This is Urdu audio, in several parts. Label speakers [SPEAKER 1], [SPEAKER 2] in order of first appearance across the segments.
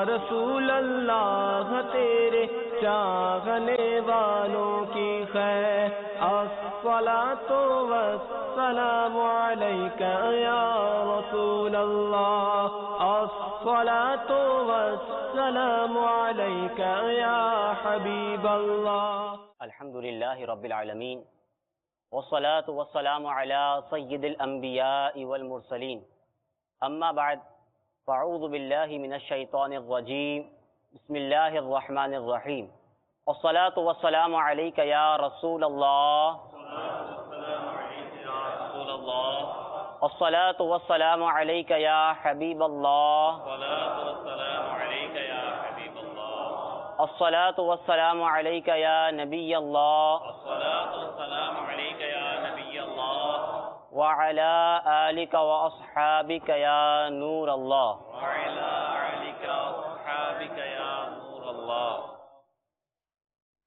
[SPEAKER 1] رسول اللہ تیرے چاہنے والوں کی خیر الصلاۃ والسلام علیک یا رسول اللہ الصلاۃ والسلام علیک یا حبیب اللہ
[SPEAKER 2] الحمدللہ رب العالمین والصلاة والسلام على سید الانبیاء والمرسلین اما بعد فاعوذ باللہ من الشیطان الرجیم بسم اللہ الرحمن الرحیم والصلاة والسلام علیک یا رسول اللہ والصلاة والسلام علیک یا حبیب اللہ الصلاة والسلام علیک یا نبی اللہ وعلى آلك وأصحابك يا نور الله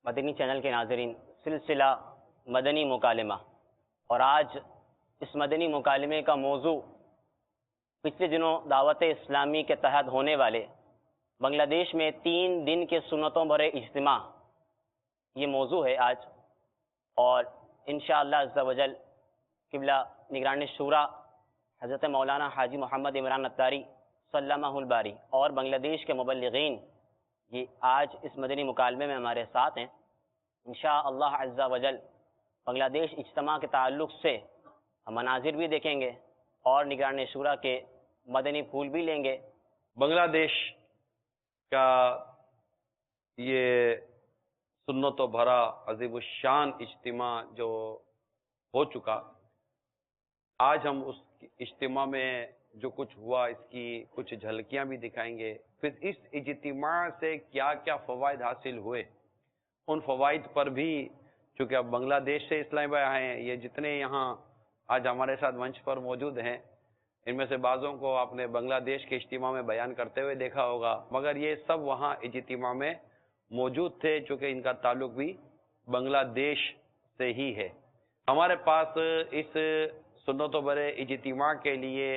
[SPEAKER 2] مدنی چینل کے ناظرین، سلسلہ مدنی مکالمہ، اور آج اس مدنی مکالمے کا موضوع پچھلے دنوں دعوت اسلامی کے تحت ہونے والے بنگلہ دیش میں 3 دن کے سنتوں بھرے اجتماع، یہ موضوع ہے آج. اور انشاءاللہ عز و جل قبلہ نگران شورا حضرت مولانا حاجی محمد عمران اتاری سلمہ الباری اور بنگلہ دیش کے مبلغین یہ آج اس مدنی مکالمے میں ہمارے ساتھ ہیں. انشاءاللہ عز و جل بنگلہ دیش اجتماع کے تعلق سے ہم مناظر بھی دیکھیں گے اور نگران شورا کے مدنی پھول بھی لیں گے.
[SPEAKER 3] بنگلہ دیش کا یہ سنتوں بھرا عظیم الشان اجتماع جو ہو چکا، آج ہم اس اجتماع میں جو کچھ ہوا اس کی کچھ جھلکیاں بھی دکھائیں گے. پھر اس اجتماع سے کیا کیا فوائد حاصل ہوئے، ان فوائد پر بھی، چونکہ اب بنگلہ دیش سے اسلامی بھائی آئے ہیں، یہ جتنے یہاں آج ہمارے ساتھ منچ پر موجود ہیں ان میں سے بعضوں کو آپ نے بنگلہ دیش کے اجتماع میں بیان کرتے ہوئے دیکھا ہوگا، مگر یہ سب وہاں اجتماع میں موجود تھے چونکہ ان کا تعلق بھی بنگلہ دیش سے ہی ہے. ہمارے پاس اس سنتوں بھرے اجتماع کے لیے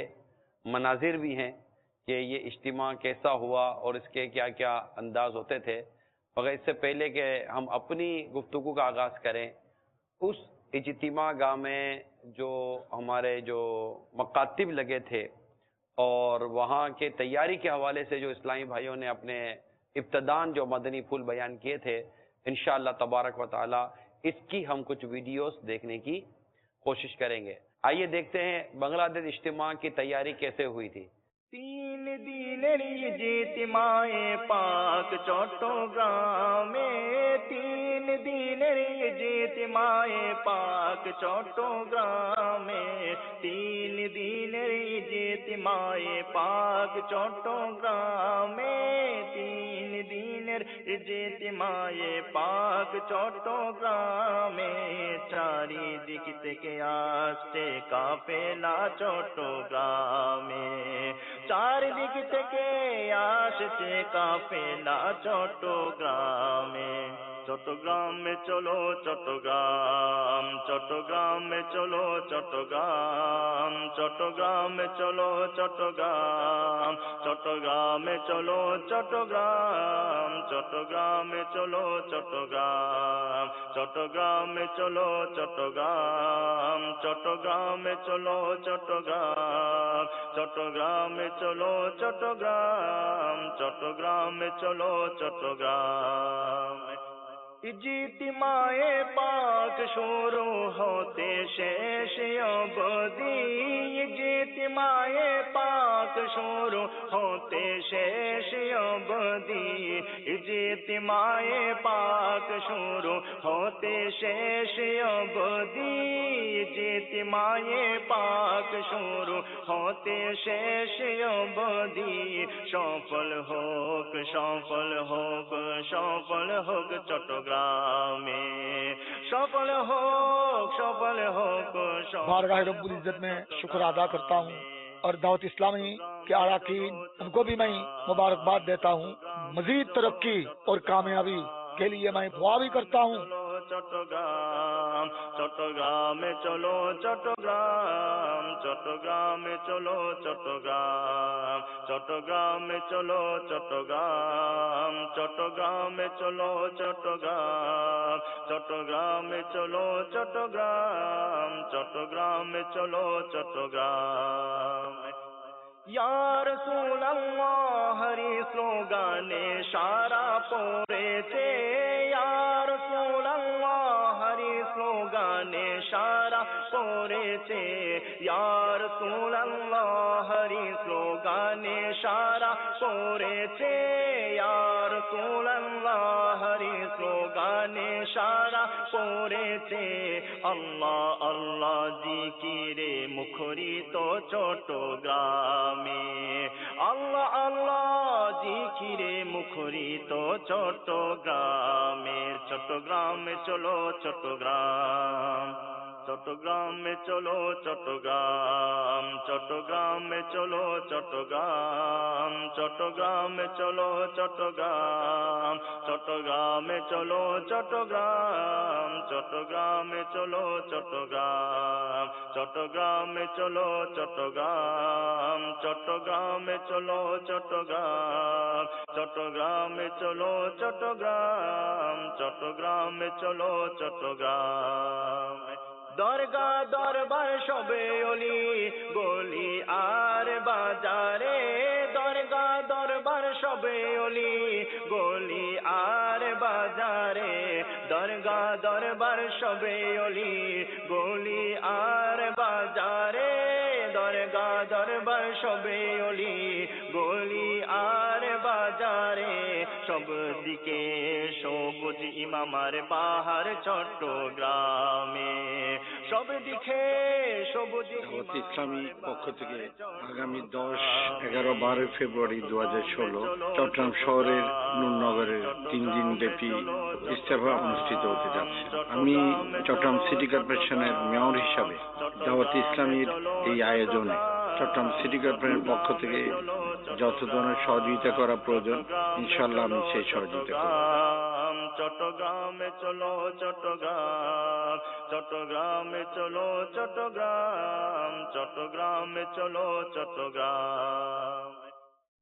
[SPEAKER 3] مناظر بھی ہیں کہ یہ اجتماع کیسا ہوا اور اس کے کیا کیا انداز ہوتے تھے. مگر اس سے پہلے کہ ہم اپنی گفتگو کا آغاز کریں، اس اجتماع گاہ میں جو ہمارے جو مکاتب لگے تھے اور وہاں کے تیاری کے حوالے سے جو اسلامی بھائیوں نے اپنے ابتدان جو مدنی پھول بیان کیے تھے، انشاءاللہ تبارک و تعالی اس کی ہم کچھ ویڈیوز دیکھنے کی کوشش کریں گے. آئیے دیکھتے ہیں بنگلہ دیش اجتماع کی تیاری کیسے ہوئی تھی.
[SPEAKER 1] 3 دن اجتماع پاک چٹوگرام میں، 3 دن اجتماع پاک چٹوگرام میں، 3 دن اجتماع پاک چٹوگرام میں، 3 دن اجتماع پاک چٹوگرام میں، چاری دکھت کے آستے قافلہ چٹوگرام میں، 4 دکھت کے آستے قافلہ چٹوگرام میں. چٹوگرام میں چلو چٹوگرام، چٹوگرام میں چلو چٹوگرام، چٹوگرام میں چلو چٹوگرام، چٹوگرام میں چلو چٹوگرام، چٹوگرام میں چلو چٹوگرام، چٹوگرام میں چلو چٹوگرام، چٹوگرام میں چلو چٹوگرام، چٹوگرام میں چلو چٹوگرام، چٹوگرام میں چلو چٹوگرام. اجتماع پاک شروع ہوتے شیش ابدی، اجتماع پاک شروع ہوتے شیش ابدی، اجتماع پاک شروع ہوتے شیش ابدی، اجتماع پاک شروع ہوتے شیش ابدی. شافل ہوک شافل ہوک شافل ہوک چٹوگرام میں، شافل ہوک شافل ہوک.
[SPEAKER 4] بارگاہ رب العزت میں شکر ادا کرتا ہوں اور دعوت اسلامی کے اراکین ان کو بھی میں مبارکباد دیتا ہوں. مزید ترقی اور کامیابی کے لیے میں دعا بھی کرتا ہوں.
[SPEAKER 1] چٹوگرام চট্টগ্রামে চলো চট্টগ্রাম, চট্টগ্রামে চলো চট্টগ্রাম, চট্টগ্রামে চলো চট্টগ্রাম, চট্টগ্রামে চলো চট্টগ্রাম, চট্টগ্রামে চলো চট্টগ্রাম, চট্টগ্রামে চলো চট্টগ্রাম। ইয়া রাসূলুল্লাহ হরি স্লোগানে সারা পড়েছে, ইয়া রাসূলুল্লাহ হরি স্লোগানে সারা পড়েছে, ইয়া রাসূলুল্লাহ হরি স্লোগানে সারা পড়েছে, ইয়া রাসূলুল্লাহ হরি স্লোগানে সারা পড়েছে। আল্লাহ আল্লাহ জিকিরে মুখরিত চট্টগ্রামে, আল্লাহ আল্লাহ জিকিরে মুখরিত চট্টগ্রামে। চট্টগ্রামে চলো চট্টগ্রাম, চট্টগ্রামে চলো চট্টগ্রাম, চট্টগ্রামে চলো চট্টগ্রাম, চট্টগ্রামে চলো চট্টগ্রাম, চট্টগ্রামে চলো চট্টগ্রাম, চট্টগ্রামে চলো চট্টগ্রাম, চট্টগ্রামে চলো চট্টগ্রাম, চট্টগ্রামে চলো চট্টগ্রাম, চট্টগ্রামে চলো চট্টগ্রাম, চট্টগ্রামে চলো চট্টগ্রাম। দরগা দরবার সবে অলি গলি আর বাজারে, দরগা দরবার সবে অলি গলি আর বাজারে, দরগা দরবার সবে অলি গলি আর বাজারে, দরগা দরবার সবে অলি গলি আর বাজারে। সব দিকে সবুজ ইমামার বাহার চট্টগ্রামে, সব দিকে সবুজ
[SPEAKER 5] দাওয়াত ইসলামী পক্ষ থেকে আগামী 10, 11, 12 ফেব্রুয়ারি 2016 চট্টগ্রাম শহরের নূরনগরের 3 দিন ব্যাপী ইস্তেফা অনুষ্ঠিত হতে যাচ্ছে। আমি চট্টগ্রাম সিটি কর্পোরেশনের মেয়র হিসাবে দাওয়াত ইসলামীর এই আয়োজনে চট্টগ্রাম সিটি কর্পোরেশনের পক্ষ থেকে যত ধরনের সহযোগিতা করা প্রয়োজন ইনশাআল্লাহ আমি সেই সহযোগিতা করব।
[SPEAKER 1] চট্টগ্রামে চলো চট্টগ্রাম, চট্টগ্রামে চলো চট্টগ্রাম, চট্টগ্রামে চলো চট্টগ্রাম।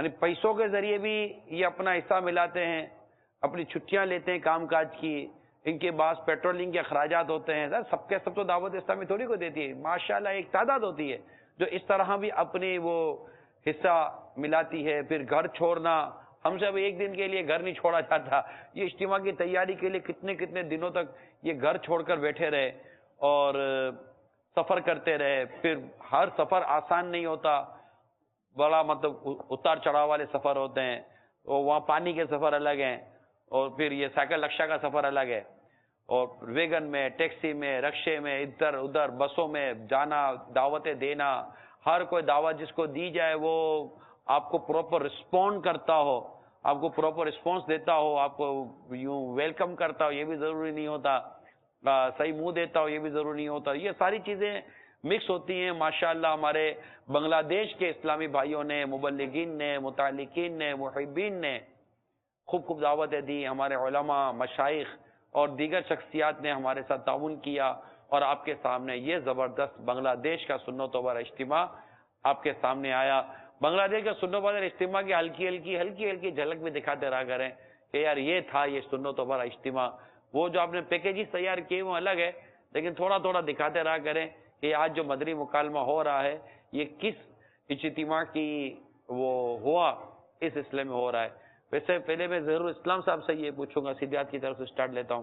[SPEAKER 3] یعنی پیسوں کے ذریعے بھی یہ اپنا حصہ ملاتے ہیں, اپنی چھٹیاں لیتے ہیں کام کاج کی, ان کے بعض پیٹرولنگ کے اخراجات ہوتے ہیں. سب کے سب تو دعوت اسلامی تھوڑی کو دیتی ہے, ماشاءاللہ ایک تعداد ہوتی ہے جو اس طرح بھی اپنی وہ حصہ ملاتی ہے. پھر گھر چھوڑنا, ہم سے اب ایک دن کے لیے گھر نہیں چھوڑا جاتا. یہ اجتماع کی تیاری کے لیے کتنے کتنے دنوں تک یہ گھر چھوڑ کر بیٹھے رہے اور سفر کرتے رہے. پھر ہر سفر آسان نہیں ہوتا, بڑا مطلب اتار چڑھاؤ والے سفر ہوتے ہیں. وہاں پانی کے سفر الگ ہیں, اور پھر یہ سائیکل رکشہ کا سفر الگ ہے, اور ویگن میں, ٹیکسی میں, رکشے میں, ادھر ادھر بسوں میں جانا, دعوتیں دینا. ہر کوئی دعوت جس کو دی جائے وہ آپ کو پراپر رسپونڈ کرتا ہو, آپ کو پراپر رسپانس دیتا ہو, آپ کو یوں ویلکم کرتا ہو, یہ بھی ضروری نہیں ہوتا. صحیح منہ دیتا ہو, یہ بھی ضروری نہیں ہوتا. یہ ساری چیزیں مکس ہوتی ہیں. ماشاءاللہ ہمارے بنگلہ دیش کے اسلامی بھائیوں نے, مبلغین نے, متعلقین نے, محبین نے خوب خوب دعوتیں دی. ہمارے علماء, مشائخ اور دیگر شخصیات نے ہمارے ساتھ تعاون کیا, اور آپ کے سامنے یہ زبردست بنگلہ دیش کا سنت و برا اجتماع آپ کے سامنے آیا. بنگلہ دیش کا سنت و برا اجتماع کی ہلکی جھلک بھی دکھاتے رہا کریں کہ یار یہ تھا یہ سنت و برا اجتماع. وہ جو آپ نے پیکیجز تیار کیے وہ الگ ہے, لیکن تھوڑا تھوڑا دکھاتے رہا کریں کہ آج جو مدنی مکالمہ ہو رہا ہے یہ کس اجتماع کی وہ ہوا, اس سلسلے میں ہو رہا ہے. ویسے پہلے میں ظہور اسلام صاحب سے یہ پوچھوں گا, سیدھیات کی طرف سے سٹارٹ لیتا ہوں.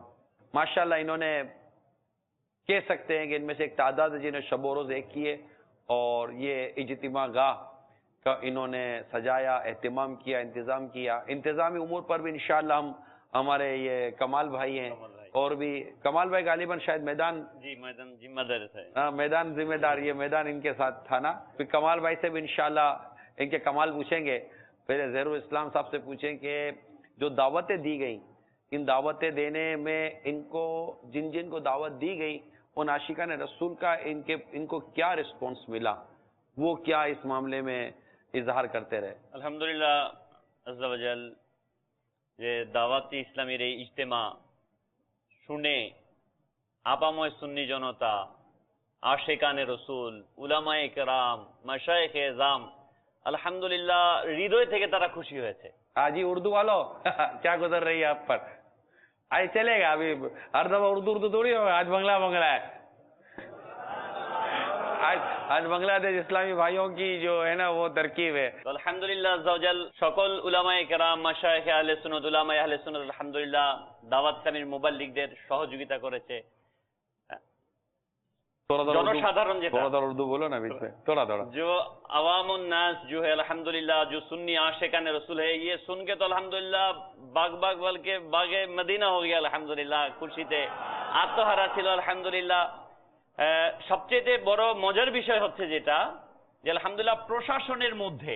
[SPEAKER 3] ماشاءاللہ انہوں نے کہہ سکتے ہیں کہ ان میں سے ایک تعداد ہے جنہوں نے شب و روز ایک کیے, اور یہ اجتماع گاہ کا انہوں نے سجایا, اہتمام کیا, انتظام کیا. انتظامی امور پر بھی انشاءاللہ ہم ہمارے یہ کمال بھائی ہیں, اور بھی کمال بھائی غالباً شاید میدان
[SPEAKER 2] میدان ذمہ دار ہے.
[SPEAKER 3] ہاں میدان ذمہ دار, یہ میدان ان کے ساتھ تھا نا. پھر کمال بھائی سے بھی انشاءاللہ ان کے کمال پوچھیں گے. پہلے ظہور اسلام صاحب سے پوچھیں کہ جو دعوتیں دی گئیں, ان دعوتیں دینے میں ان کو جن جن کو دعوت دی گئی ان عاشقان رسول کا ان کو کیا رسپانس ملا, وہ کیا اس معاملے میں اظہار کرتے رہے؟
[SPEAKER 2] الحمدللہ عز و جل যে দাওয়াতি ইসলামের এই ইজতেমা শুনে আপাময় সুন্নি জনতা, আশেকানে রসুল, উলামায়ে কেরাম, মাশায়েখে এজাম, আলহামদুলিল্লাহ হৃদয় থেকে তারা খুশি হয়েছে.
[SPEAKER 3] آج ہی اردو والو کیا گزر رہی ہے آپ پر؟ آج چلے گا, ابھی ہر دفعہ اردو تھوڑی ہوگا, آج بنگلہ ہے. آج بنگلہ دیش اسلامی بھائیوں کی جو ہے نا وہ ترکیب ہے.
[SPEAKER 2] তো আলহামদুলিল্লাহ আজ্জা ওয়া জাল সকল উলামায়ে কেরাম, মাশায়েখে আহলে সুন্নাত, উলামায়ে আহলে সুন্নাত আলহামদুলিল্লাহ দাওয়াত ইসলামের মুবাল্লিগদের সহযোগিতা করেছে. জনসাধারণ যেটা
[SPEAKER 3] تھوڑا اردو بولو نا بیچ میں, تھوڑا
[SPEAKER 2] جو عوام الناس جو ہے الحمدللہ جو سنی عاشقان رسول ہے, یہ سن کے تو الحمدللہ باغ بل کے باغ مدینہ ہو گیا الحمدللہ. খুশিতে আত্মহারা ছিল আলহামদুলিল্লাহ. সবচেয়ে বড় মজার বিষয় হচ্ছে যেটা যে আলহামদুলিল্লাহ প্রশাসনের মধ্যে,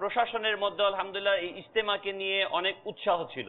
[SPEAKER 2] প্রশাসনের মধ্যে আলহামদুলিল্লাহ এই ইজতেমাকে নিয়ে অনেক উৎসাহ ছিল.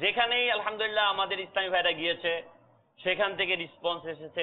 [SPEAKER 2] যেখানেই আলহামদুলিল্লাহ আমাদের ইসলামী ভাইরা গিয়েছে সেখান থেকে রিসপন্স এসেছে,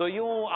[SPEAKER 3] তো ইউ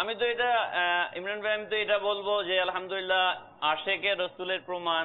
[SPEAKER 2] আমি তো এটা ইমরান ভাই, আমি তো এটা বলবো যে আলহামদুলিল্লাহ আশেকে রসুলের প্রমাণ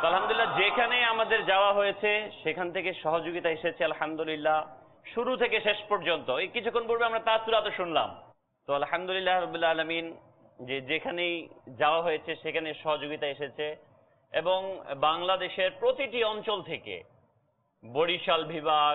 [SPEAKER 2] তো আলহামদুলিল্লাহ যেখানে আমাদের যাওয়া হয়েছে সেখান থেকে সহযোগিতা এসেছে আলহামদুলিল্লাহ, শুরু থেকে শেষ পর্যন্ত। এই কিছুক্ষণ পূর্বে আমরা তাসুরাতে শুনলাম। তো আলহামদুলিল্লাহ রাব্বিল আলামিন যে যেখানেই যাওয়া হয়েছে সেখানে সহযোগিতা এসেছে, এবং বাংলাদেশের প্রতিটি অঞ্চল থেকে, বরিশাল বিভাগ,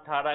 [SPEAKER 2] 18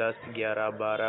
[SPEAKER 6] 10, 11, 12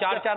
[SPEAKER 3] 4-4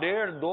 [SPEAKER 3] 1.5-2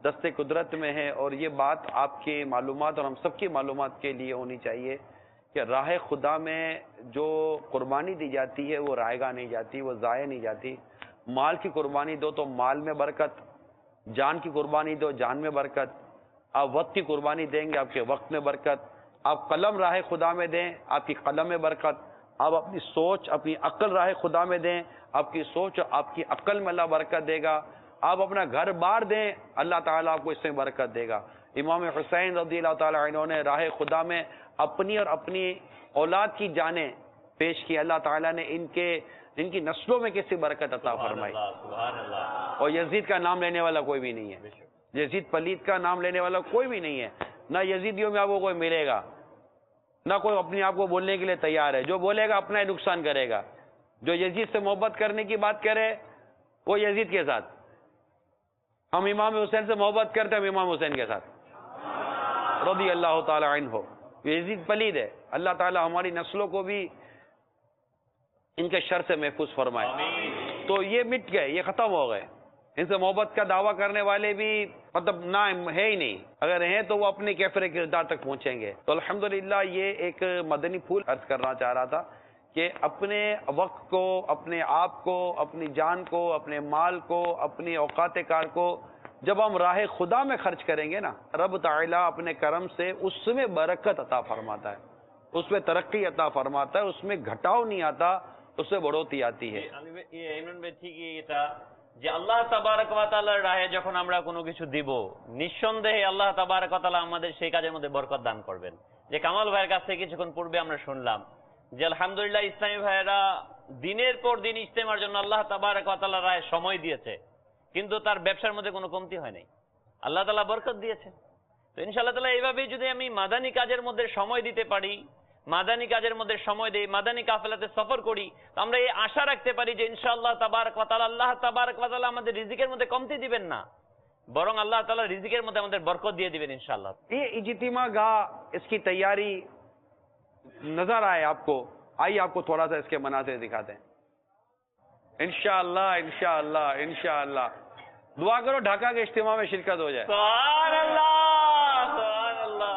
[SPEAKER 3] دست قدرت میں ہے، اور یہ بات آپ کی معلومات اور ہم سب کی معلومات کے لیے ہونی چاہیے کہ راہ خدا میں جو قربانی دی جاتی ہے وہ رائے گاہ نہیں جاتی، وہ ضائع نہیں جاتی۔ مال کی قربانی دو تو مال میں برکت، جان کی قربانی دو جان میں برکت، آپ وقت کی قربانی دیں گے آپ کے وقت میں برکت، آپ قلم راہ خدا میں دیں آپ کی قلم میں برکت، آپ اپنی سوچ اپنی عقل راہ خدا میں دیں آپ کی سوچ آپ کی عقل میں اللہ برکت دے گا، آپ اپنا گھر بار دیں اللہ تعالیٰ آپ کو اس میں برکت دے گا۔ امام حسین رضی اللہ تعالیٰ عنہ نے راہ خدا میں اپنی اور اپنی اولاد کی جانیں پیش کی، اللہ تعالیٰ نے ان کی نسلوں میں کیسی برکت عطا فرمائی۔ اور یزید کا نام لینے والا کوئی بھی نہیں ہے، یزید پلید کا نام لینے والا کوئی بھی نہیں ہے، نہ یزیدیوں میں آپ کو کوئی ملے گا، نہ کوئی اپنے آپ کو بولنے کے لیے تیار ہے، جو بولے گا اپنا ہی نقصان کرے گا۔ جو یزید سے محبت کرنے کی بات کرے وہ یزید کے ساتھ، ہم امام حسین سے محبت کرتے ہیں ہم امام حسین کے ساتھ رضی اللہ تعالی عنہ۔ یزید پلید ہے، اللہ تعالی ہماری نسلوں کو بھی ان کے شر سے محفوظ فرمائے۔ تو یہ مٹ گئے، یہ ختم ہو گئے، ان سے محبت کا دعویٰ کرنے والے بھی مطلب نہ ہے ہی نہیں، اگر ہیں تو وہ اپنے کیفر کردار تک پہنچیں گے۔ تو الحمدللہ یہ ایک مدنی پھول عرض کرنا چاہ رہا تھا کہ اپنے وقت کو، اپنے آپ کو، اپنی جان کو، اپنے مال کو، اپنی اوقات کار کو جب ہم راہ خدا میں خرچ کریں گے نا، رب تعالیٰ اپنے کرم سے اس میں برکت عطا فرماتا ہے، اس میں ترقی عطا فرماتا ہے، اس میں گھٹاؤ نہیں آتا، اس میں بڑھوتی آتی ہے۔
[SPEAKER 2] ইমরান ভাই ঠিকই এটা যে আল্লাহ তাবারক ওয়া তাআলার রাহে যখন আমরা কোনো কিছু দিব, নিঃসন্দেহে আল্লাহ তাবারক ওয়া তাআলা আমাদের সেই কাজের মধ্যে বরকত দান করবেন। যে কামাল ভাইয়ের কাছ থেকে কিছুক্ষণ পূর্বে আমরা শুনলাম যে আলহামদুলিল্লাহ ইসলামী ভাইয়েরা দিনের পর দিন ইজতেমার জন্য আল্লাহ তাবারক ওয়া তাআলার রাহে সময় দিয়েছে, কিন্তু তার ব্যবসার মধ্যে কোনো কমতি হয় নাই, আল্লাহ তাআলা বরকত দিয়েছে। তো ইনশাআল্লাহ তাআলা এইভাবেই যদি আমি মাদানী কাজের মধ্যে সময় দিতে পারি, মাদানী কাজের মধ্যে সময় দেই, মাদানী কাফেলাতে সফর করি, তো আমরা এই আশা রাখতে পারি যে ইনশাআল্লাহ তাবারক ওয়া তাআলা আল্লাহ তাবারক ওয়া তাআলা আমাদের রিজিকের মধ্যে কমতি দিবেন না, বরং আল্লাহ তাআলা রিজিকের মধ্যে আমাদের বরকত দিয়ে দিবেন ইনশাআল্লাহ।
[SPEAKER 3] یہ اجتماع گاہ اس کی تیاری نظر آئے آپ کو، آئیے آپ کو تھوڑا سا اس کے مناظر دکھاتے ہیں۔ انشاءاللہ انشاءاللہ انشاءاللہ دعا کرو ڈھاکہ کے اجتماع میں شرکت ہو جائے۔
[SPEAKER 2] سبحان اللہ سبحان اللہ۔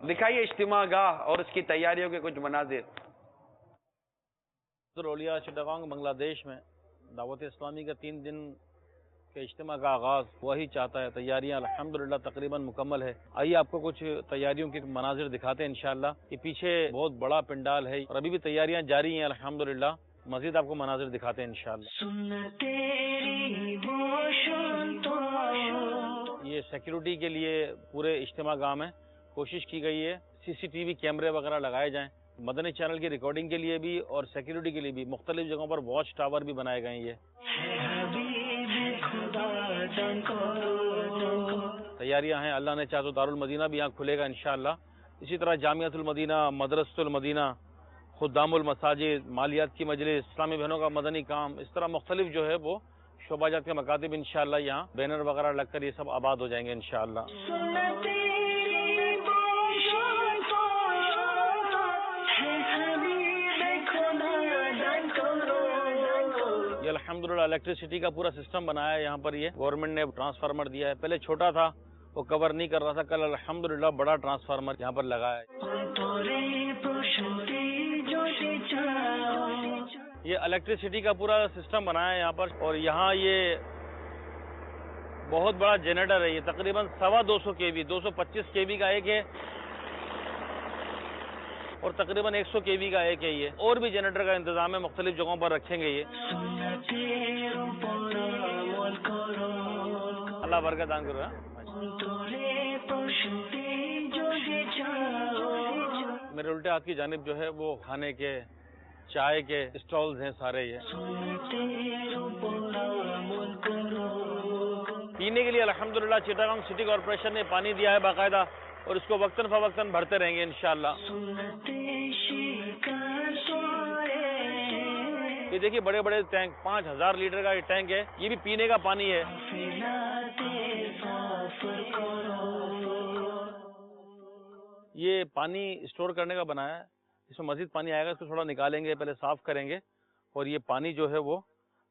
[SPEAKER 3] دکھائیے اجتماع گاہ اور اس کی تیاریوں کے کچھ مناظر۔
[SPEAKER 7] اولیاء چٹاگانگ بنگلہ دیش میں دعوت اسلامی کا 3 دن کے اجتماع کا آغاز وہی چاہتا ہے، تیاریاں الحمدللہ تقریباً مکمل ہے۔ آئیے آپ کو کچھ تیاریوں کے مناظر دکھاتے ہیں انشاءاللہ۔ یہ پیچھے بہت بڑا پنڈال ہے اور ابھی بھی تیاریاں جاری ہیں الحمدللہ، مزید آپ کو مناظر دکھاتے ہیں انشاءاللہ۔ یہ سیکیورٹی کے لیے پورے اجتماع گاہ میں کوشش کی گئی ہے، CCTV کیمرے وغیرہ لگائے جائیں، مدنی چینل کی ریکارڈنگ کے لیے بھی اور سیکیورٹی کے لیے بھی مختلف جگہوں پر واچ ٹاور بھی بنائے گئے ہیں۔ یہ تیاریاں ہیں، اللہ نے چاہا تو دارالمدینہ بھی یہاں کھلے گا انشاءاللہ، اسی طرح جامعۃ المدینہ، مدرسۃ المدینہ، خدام المساجد، مالیات کی مجلس، اسلامی بہنوں کا مدنی کام، اس طرح مختلف جو ہے وہ شعبہ جات کے مکاتب انشاءاللہ یہاں بینر وغیرہ لگ کر یہ سب آباد ہو جائیں گے انشاءاللہ۔ یہ الحمدللہ الیکٹریسٹی کا پورا سسٹم بنایا ہے یہاں پر، یہ گورنمنٹ نے ٹرانسفارمر دیا ہے، پہلے چھوٹا تھا وہ کور نہیں کر رہا تھا، کل الحمدللہ بڑا ٹرانسفارمر یہاں پر لگا ہے۔ یہ الیکٹریسٹی کا پورا سسٹم بنایا ہے یہاں پر، اور یہاں یہ بہت بڑا جنریٹر ہے، یہ تقریباً 250 kV 225 kV کا ایک ہے اور تقریباً 100 kV کا ایک ہے یہ، اور بھی جنریٹر کا انتظام ہے، مختلف جگہوں پر رکھیں گے یہ۔ اللہ برکت دان کرو۔ میرے الٹے ہاتھ کی جانب جو ہے وہ کھانے کے، چائے کے اسٹالز ہیں سارے، یہ پینے کے لیے الحمدللہ چٹاگانگ سٹی کارپوریشن نے پانی دیا ہے باقاعدہ، اور اس کو وقتاً فوقتاً بھرتے رہیں گے انشاءاللہ۔ یہ دیکھیے بڑے بڑے ٹینک، 5000 لیٹر کا یہ ٹینک ہے، یہ بھی پینے کا پانی ہے۔ یہ پانی اسٹور کرنے کا بنایا ہے، اس میں مزید پانی آئے گا، اس کو تھوڑا نکالیں گے، پہلے صاف کریں گے، اور یہ پانی جو ہے وہ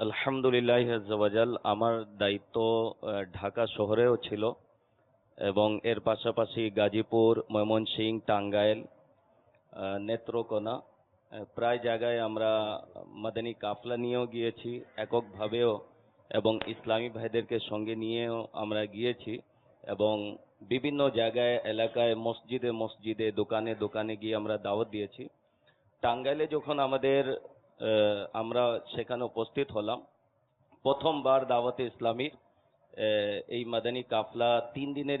[SPEAKER 8] আলহামদুলিল্লাহ আজ্জাওয়াজাল, আমার দায়িত্ব ঢাকা শহরেও ছিল এবং এর পাশাপাশি গাজীপুর, ময়মনসিংহ, টাঙ্গাইল, নেত্রকোনা প্রায় জায়গায় আমরা মাদানী কাফলা নিয়েও গিয়েছি, এককভাবেও এবং ইসলামী ভাইদেরকে সঙ্গে নিয়েও আমরা গিয়েছি এবং বিভিন্ন জায়গায় এলাকায় মসজিদে মসজিদে দোকানে দোকানে গিয়ে আমরা দাওয়াত দিয়েছি। টাঙ্গাইলে যখন আমরা সেখানে উপস্থিত হলাম, প্রথমবার দাওয়াতে ইসলামীর এই মাদানী কাফলা 3 দিনের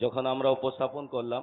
[SPEAKER 8] যখন আমরা উপস্থাপন করলাম,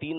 [SPEAKER 8] 3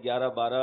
[SPEAKER 8] 11, 12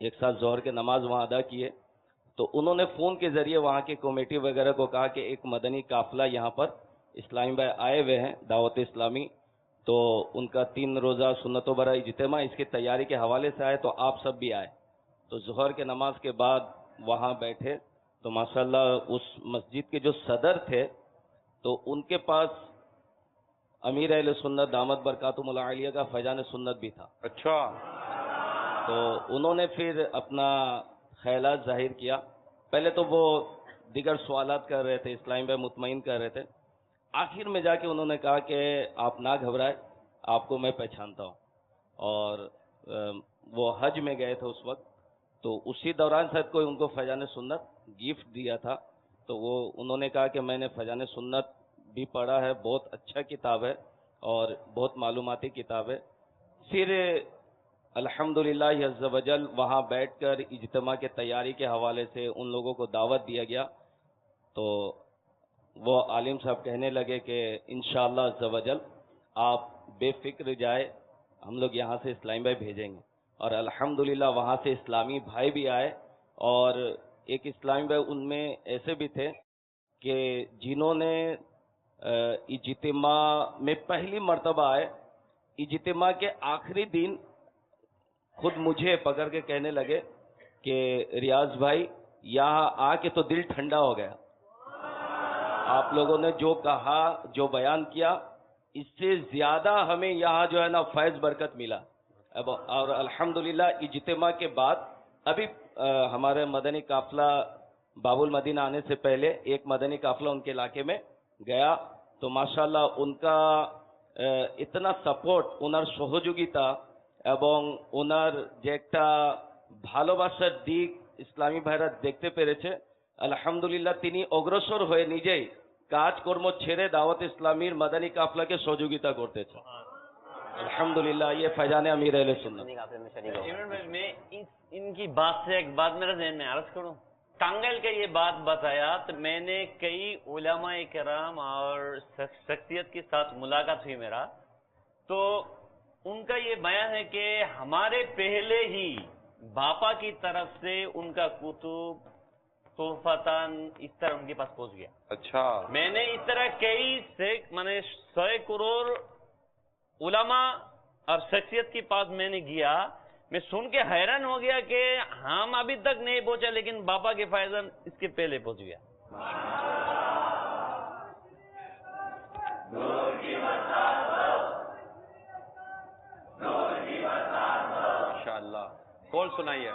[SPEAKER 8] ایک ساتھ ظہر کے نماز وہاں ادا کیے. تو انہوں نے فون کے ذریعے وہاں کی کمیٹی وغیرہ کو کہا کہ ایک مدنی قافلہ یہاں پر اسلامی بھائی آئے ہوئے ہیں دعوت اسلامی, تو ان کا 3 روزہ سنت و برا اجتماع اس کی تیاری کے حوالے سے آئے, تو آپ سب بھی آئے. تو ظہر کے نماز کے بعد وہاں بیٹھے تو ماشاءاللہ اس مسجد کے جو صدر تھے تو ان کے پاس امیر اہل سنت دامت برکاتہم العالیہ کا فیضان سنت بھی تھا.
[SPEAKER 3] اچھا.
[SPEAKER 8] تو انہوں نے پھر اپنا خیالات ظاہر کیا. پہلے تو وہ دیگر سوالات کر رہے تھے, اسلامی بھائی مطمئن کر رہے تھے. آخر میں جا کے انہوں نے کہا کہ آپ نہ گھبرائے, آپ کو میں پہچانتا ہوں. اور وہ حج میں گئے تھے اس وقت, تو اسی دوران شاید کوئی ان کو فیضان سنت گفٹ دیا تھا. تو وہ انہوں نے کہا کہ میں نے فیضان سنت بھی پڑھا ہے, بہت اچھا کتاب ہے اور بہت معلوماتی کتاب ہے. پھر الحمدللہ عز وجل وہاں بیٹھ کر اجتماع کے تیاری کے حوالے سے ان لوگوں کو دعوت دیا گیا. تو وہ عالم صاحب کہنے لگے کہ انشاءاللہ عز وجل آپ بے فکر جائے, ہم لوگ یہاں سے اسلامی بھائی بھیجیں گے. اور الحمدللہ وہاں سے اسلامی بھائی بھی آئے, اور ایک اسلامی بھائی ان میں ایسے بھی تھے کہ جنہوں نے اجتماع میں پہلی مرتبہ آئے. اجتماع کے آخری دن خود مجھے پکڑ کے کہنے لگے کہ ریاض بھائی یہاں آ کے تو دل ٹھنڈا ہو گیا, آپ لوگوں نے جو کہا, جو بیان کیا, اس سے زیادہ ہمیں یہاں جو ہے نا فیض برکت ملا. اور الحمدللہ اجتماع کے بعد ابھی ہمارے مدنی قافلہ باب المدینہ آنے سے پہلے ایک مدنی قافلہ ان کے علاقے میں گیا. تو ماشاءاللہ ان کا اتنا سپورٹ, انہر সহযোগিতা এবং ওনার যে একটা ভালোবাসার দিক ইসলামী ভাইরা দেখতে পেরেছে, আলহামদুলিল্লাহ তিনি অগ্রসর হয়ে নিজেই কাজকর্ম ছেড়ে দাওয়াত ইসলামীর মাদানী কাফলাকে সহযোগিতা করতেছে. الحمدللہ یہ فیضان امیر اہل سنت.
[SPEAKER 2] میں ان کی بات سے ایک بات میرے ذہن میں عرض کروں. ٹانگل کا یہ بات بتایا تو میں نے کئی علماء کرام اور شخصیت کے ساتھ ملاقات ہوئی میرا, تو ان کا یہ بیان ہے کہ ہمارے پہلے ہی باپا کی طرف سے ان کا کتب تحفتاً اس طرح ان کے پاس پہنچ گیا.
[SPEAKER 3] اچھا.
[SPEAKER 2] میں نے اس طرح کئی سے 100 کروڑ علماء اور شخصیت کے پاس میں نے گیا, میں سن کے حیران ہو گیا کہ ہم ابھی تک نہیں پہنچا لیکن باپا کے فیضان اس کے پہلے پہنچ گیا.
[SPEAKER 3] ماشاءاللہ. کون سنائیے.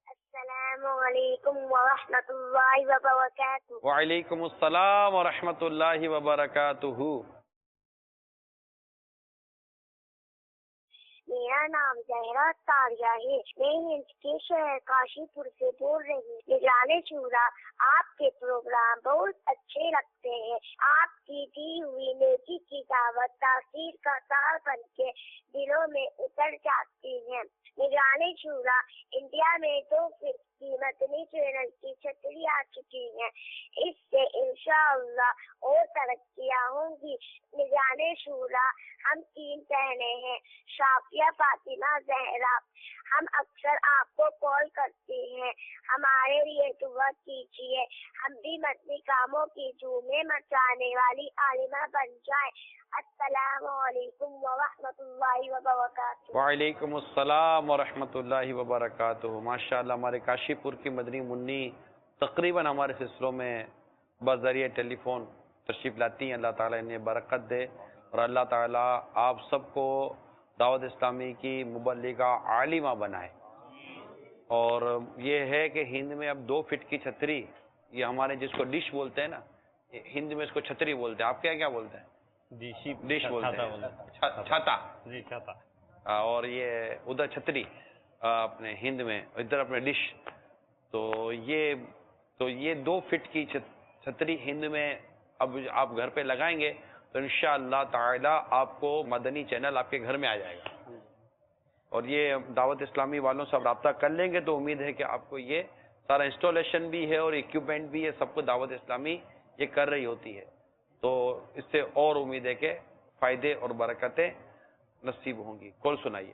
[SPEAKER 9] السلام علیکم ورحمۃ اللہ وبرکاتہ.
[SPEAKER 3] وعلیکم السلام ورحمۃ اللہ وبرکاتہ.
[SPEAKER 9] میرا نام زہرا تاریہ ہے, میں ہند کے شہر کاشی پور سے بول رہی ہوں. نگران شورا, آپ کے پروگرام بہت اچھے لگتے ہیں. آپ کی دی ہوئی نیکی کی دعوت تاثیر کا تار بن کے دلوں میں اتر جاتی ہے. نگران شورا, انڈیا میں 2 فٹ کی مدنی چینل کی چھتری آ چکی ہے, اس سے انشاءاللہ اور ترقیاں ہوں گی. نگران شورا, ہم 3 بہنیں ہیں, شافیہ, فاطمہ, زہرا. ہم اکثر آپ کو کال کرتے ہیں, ہمارے لیے دعا کیجیے, ہم بھی مدنی کاموں کی دھومیں مچانے والی عالمہ بن جائیں. السلام علیکم ورحمۃ اللہ وبرکاتہ.
[SPEAKER 3] وعلیکم السلام ورحمۃ اللہ وبرکاتہ. ماشاءاللہ ہمارے کاشی پور کی مدنی منی تقریباً ہمارے سلسلوں میں بذریعہ ٹیلی فون تشریف لاتی ہیں. اللہ تعالیٰ انہیں برکت دے, اور اللہ تعالیٰ آپ سب کو دعوت اسلامی کی مبلغہ عالمہ بنائے. اور یہ ہے کہ ہند میں اب 2 فٹ کی چھتری, یہ ہمارے جس کو ڈش بولتے ہیں نا, ہند میں اس کو چھتری بولتے ہیں, آپ کیا بولتے ہیں؟ ڈش بولتے ہیں, چھاتا.
[SPEAKER 2] جی چھاتا.
[SPEAKER 3] اور یہ ادھر چھتری اپنے ہند میں, ادھر اپنے ڈش. تو یہ 2 فٹ کی چھتری ہند میں اب آپ گھر پہ لگائیں گے تو انشاءاللہ تعالی آپ کو مدنی چینل آپ کے گھر میں آ جائے گا. اور یہ دعوت اسلامی والوں سے رابطہ کر لیں گے تو امید ہے کہ آپ کو یہ سارا انسٹالیشن بھی ہے اور اکوپمنٹ بھی ہے, سب کو دعوت اسلامی یہ کر رہی ہوتی ہے. تو اس سے اور امید ہے کہ فائدے اور برکتیں نصیب ہوں گی. کال سنائیے.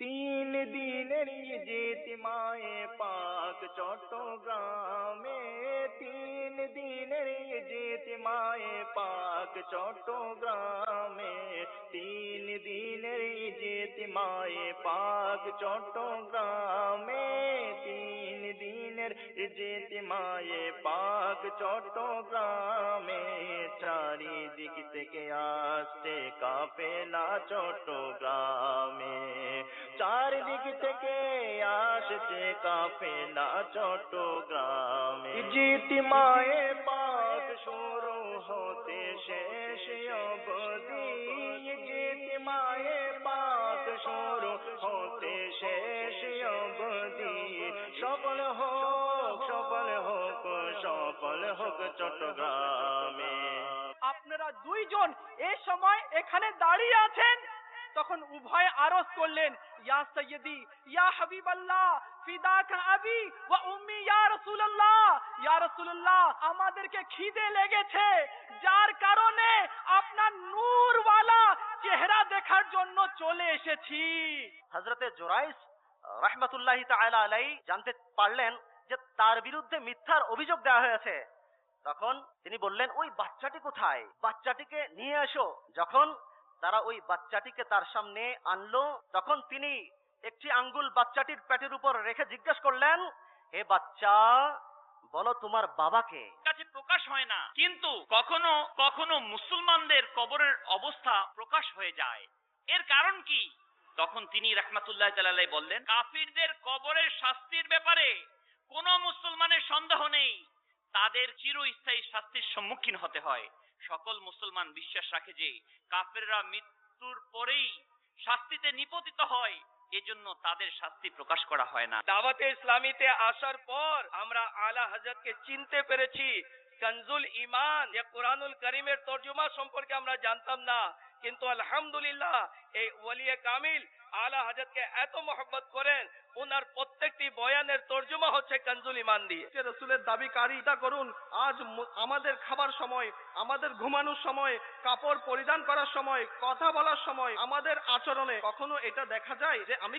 [SPEAKER 1] 3 দিনের ইজতিমায়ে পাক চট্টগ্রামে, 3 দিনের ইজতিমায়ে পাক চট্টগ্রামে, 3 দিনের ইজতিমায়ে পাক চট্টগ্রামে, 3 দিনের ইজতিমায়ে পাক চট্টগ্রামে, চারিদিক থেকে আসছে কাফেলা চট্টগ্রামে, চারদিক থেকে আসছে কাফেলা চট্টগ্রামে, ইজতিমায়ে পাক শুরু হতে শেষ অবধি, ইজতিমায়ে পাক শুরু হতে শেষ অবধি, সফল হোক সফল হোক সফল হোক চট্টগ্রামে।
[SPEAKER 10] আপনারা দুইজন এই সময় এখানে দাঁড়িয়ে আছেন, তখন উভয় আরজ করলেন, ইয়া সৈয়দি ইয়া হাবিবাল্লাহ ফিদাকা আবি ওয়া উম্মি ইয়া রাসূলুল্লাহ, ইয়া রাসূলুল্লাহ আমাদেরকে খিদে লেগেছে, যার কারণে আপনার নূরওয়ালা চেহারা দেখার জন্য চলে এসেছি।
[SPEAKER 11] হযরতে জুরাইস রাহমাতুল্লাহি তাআলা আলাইহি জানতে পারলেন যে তার বিরুদ্ধে মিথ্যার অভিযোগ দেওয়া হয়েছে। তখন তিনি বললেন, ওই বাচ্চাটি কোথায়, বাচ্চাটিকে নিয়ে এসো। যখন তারা ওই বাচ্চাটিকে তার সামনে আনলো, তখন তিনি একটি আঙ্গুল বাচ্চাটির পেটের উপর রেখে জিজ্ঞেস করলেন, হে বাচ্চা বলো তোমার বাবাকে।
[SPEAKER 12] কাছে প্রকাশ হয় না, কিন্তু কখনো কখনো মুসলমানদের কবরের অবস্থা প্রকাশ হয়ে যায়। এর কারণ কি? তখন তিনি রাহমাতুল্লাহি তাআলা আলাইহি বললেন, কাফিরদের কবরের শাস্তির ব্যাপারে কোন মুসলমানের সন্দেহ নেই, তাদের চিরস্থায়ী শাস্তির সম্মুখীন হতে হয়। সকল মুসলমান বিশ্বাস রাখে যে কাফেররা মৃত্যুর পরেই শাস্তিতে নিপতিত হয়, এজন্য তাদের শাস্তি প্রকাশ করা হয় না।
[SPEAKER 10] দাওয়াতে ইসলামীতে আসার পর আমরা আলা হযরতকে চিনতে পেরেছি। কনজুল ঈমান যে কোরআনুল কারীমের তরজমা সম্পর্কে আমরা জানতাম না, কিন্তু আলহামদুলিল্লাহ এই ওলিয়ে কামিল আলা হযরতকে এত মহব্বত করেন, ওনার প্রত্যেকটি বয়ানের তরজমা হচ্ছে কনজুল ঈমান দিয়ে। রাসূলের দাবিকারিতা করুন, আজ আমাদের খাবার সময়, আমাদের ঘুমানোর সময়, কাপড় পরিধান করার সময়, কথা বলার সময়, আমাদের আচরণে কখনো এটা দেখা যায় যে আমি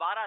[SPEAKER 11] 12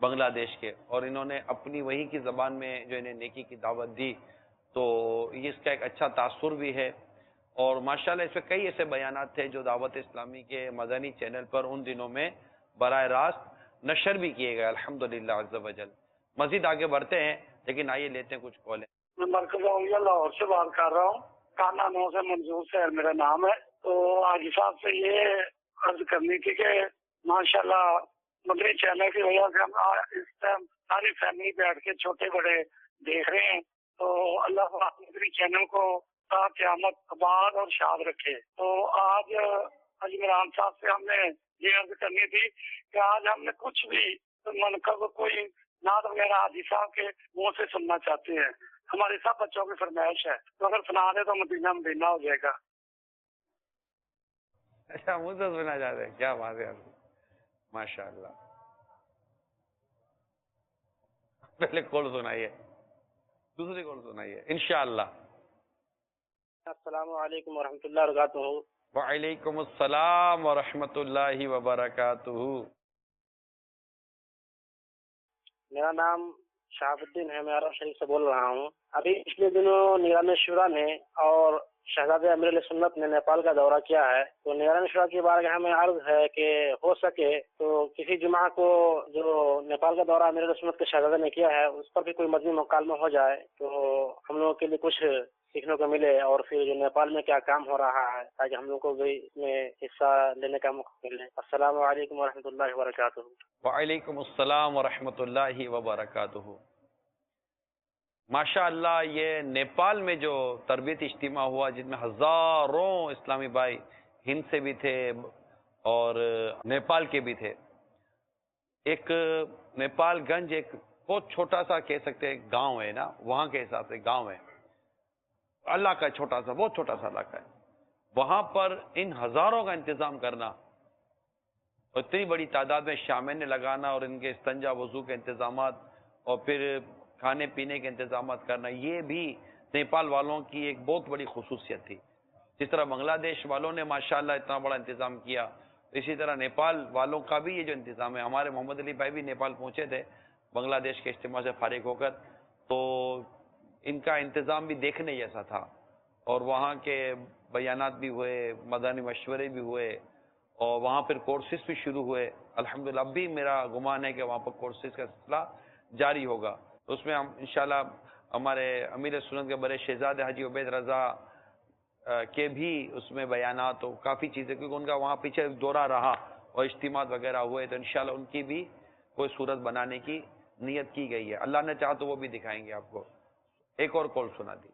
[SPEAKER 3] بنگلہ دیش کے، اور انہوں نے اپنی وہیں کی زبان میں جو انہیں نیکی کی دعوت دی، تو یہ اس کا ایک اچھا تاثر بھی ہے. اور ماشاءاللہ اس میں کئی ایسے بیانات تھے جو دعوت اسلامی کے مدنی چینل پر ان دنوں میں براہ راست نشر بھی کیے گئے الحمدللہ عز و جل. مزید آگے بڑھتے ہیں، لیکن آئیے لیتے ہیں کچھ کالیں.
[SPEAKER 13] میں مرکز اولیاء لاہور سے بات کر رہا ہوں. کانا نو سے منظور شہر میرا نام ہے. تو حاجی صاحب سے یہ عرض کرنی تھی کہ ماشاءاللہ مدنی چینل کی وجہ سے ہم اس ٹائم ساری فیملی بیٹھ کے چھوٹے بڑے دیکھ رہے ہیں. تو اللہ پاک مدنی چینل کو تا قیامت آباد اور شاد رکھے. تو آج عمران صاحب سے ہم نے یہ عرض کرنی تھی کہ آج ہم نے کچھ بھی منقب کوئی نعت وغیرہ حاجی صاحب کے منہ سے سننا چاہتے ہیں. ہمارے سب بچوں کی فرمائش ہے، تو اگر سنا دے تو مدینہ مدینہ ہو جائے گا.
[SPEAKER 3] اچھا منہ سے سنا چاہتے ہیں، کیا بات ہے، ماشاء اللہ. پہلے کال سنائیے، دوسری کال سنائیے انشاءاللہ.
[SPEAKER 14] السلام علیکم ورحمۃ اللہ وبرکاتہ.
[SPEAKER 3] وعلیکم السلام ورحمۃ اللہ وبرکاتہ.
[SPEAKER 14] میرا نام شہاب الدین ہے، میں عرب شریف سے بول رہا ہوں. ابھی پچھلے دنوں نگران شورا نے اور شہزادہ امیر علیہ سنت نے نیپال کا دورہ کیا ہے. تو نگران شورا کی بارگاہ میں عرض ہے کہ ہو سکے تو کسی جمعہ کو جو نیپال کا دورہ امیر علیہ سنت کے شہزادہ نے کیا ہے اس پر بھی کوئی مدنی مکالمہ ہو جائے تو ہم لوگوں کے لیے کچھ سیکھنے کو ملے، اور پھر جو نیپال میں کیا کام ہو رہا ہے تاکہ ہم لوگ کو بھی اس میں حصہ لینے کا موقع ملے. السلام علیکم ورحمۃ اللہ وبرکاتہ.
[SPEAKER 3] وعلیکم السلام ورحمۃ اللہ وبرکاتہ. ماشاء اللہ یہ نیپال میں جو تربیتی اجتماع ہوا جن میں ہزاروں اسلامی بھائی ہند سے بھی تھے اور نیپال کے بھی تھے. ایک نیپال گنج ایک بہت چھوٹا سا کہہ سکتے ہیں گاؤں ہے نا، وہاں کے حساب سے گاؤں ہے، اللہ کا چھوٹا سا بہت چھوٹا سا علاقہ ہے. وہاں پر ان ہزاروں کا انتظام کرنا اور اتنی بڑی تعداد میں شامل لگانا اور ان کے استنجا وضو کے انتظامات اور پھر کھانے پینے کے انتظامات کرنا، یہ بھی نیپال والوں کی ایک بہت بڑی خصوصیت تھی. جس طرح بنگلہ دیش والوں نے ماشاءاللہ اتنا بڑا انتظام کیا، اسی طرح نیپال والوں کا بھی یہ جو انتظام ہے. ہمارے محمد علی بھائی بھی نیپال پہنچے تھے بنگلہ دیش کے اجتماع سے فارغ ہو کر، تو ان کا انتظام بھی دیکھنے جیسا تھا اور وہاں کے بیانات بھی ہوئے، مدنی مشورے بھی ہوئے اور وہاں پھر کورسز بھی شروع ہوئے. الحمدللہ اب بھی میرا گمان ہے کہ وہاں پر کورسز کا سلسلہ جاری ہوگا. اس میں ہم انشاءاللہ ہمارے امیر سنت کے بڑے شہزادے حاجی عبید رضا کے بھی اس میں بیانات ہو کافی چیزیں، کیونکہ ان کا وہاں پیچھے دورہ رہا اور اجتماعات وغیرہ ہوئے، تو انشاءاللہ ان کی بھی کوئی صورت بنانے کی نیت کی گئی ہے. اللہ نے چاہا تو وہ بھی دکھائیں گے آپ کو. ایک اور کال سنا دی.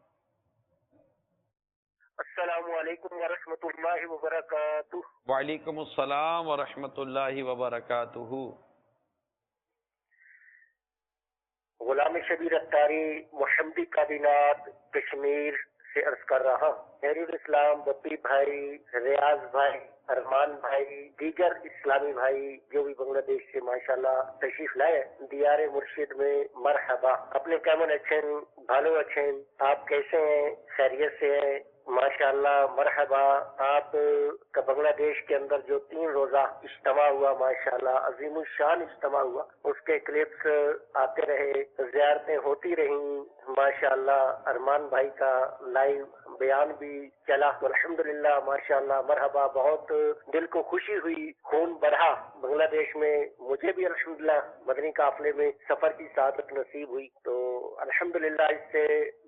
[SPEAKER 14] السلام علیکم ورحمۃ اللہ وبرکاتہ.
[SPEAKER 3] وعلیکم السلام ورحمۃ اللہ وبرکاتہ.
[SPEAKER 14] غلام شبیر اتاری محمدی کابینات کشمیر سے عرض کر رہا ہوں. حیرul اسلام بپی بھائی، ریاض بھائی، ارمان بھائی، دیگر اسلامی بھائی جو بھی بنگلہ دیش سے ماشاءاللہ تشریف لائے دیار مرشد میں مرحبا. اپنے کیمن اچھن بھالو اچھن، آپ کیسے ہیں؟ خیریت سے ہیں؟ ماشاءاللہ مرحبا. آپ کا بنگلہ دیش کے اندر جو 3 روزہ اجتماع ہوا ماشاءاللہ عظیم الشان اجتماع ہوا، اس کے کلپس آتے رہے، زیارتیں ہوتی رہیں ماشاءاللہ. ارمان بھائی کا لائیو بیان بھی چلا تو الحمدللہ ماشاءاللہ مرحبا. بہت دل کو خوشی ہوئی، خون بڑھا بنگلہ دیش میں. مجھے بھی الحمدللہ مدنی قافلے میں سفر کی سعادت نصیب ہوئی، تو الحمدللہ اس سے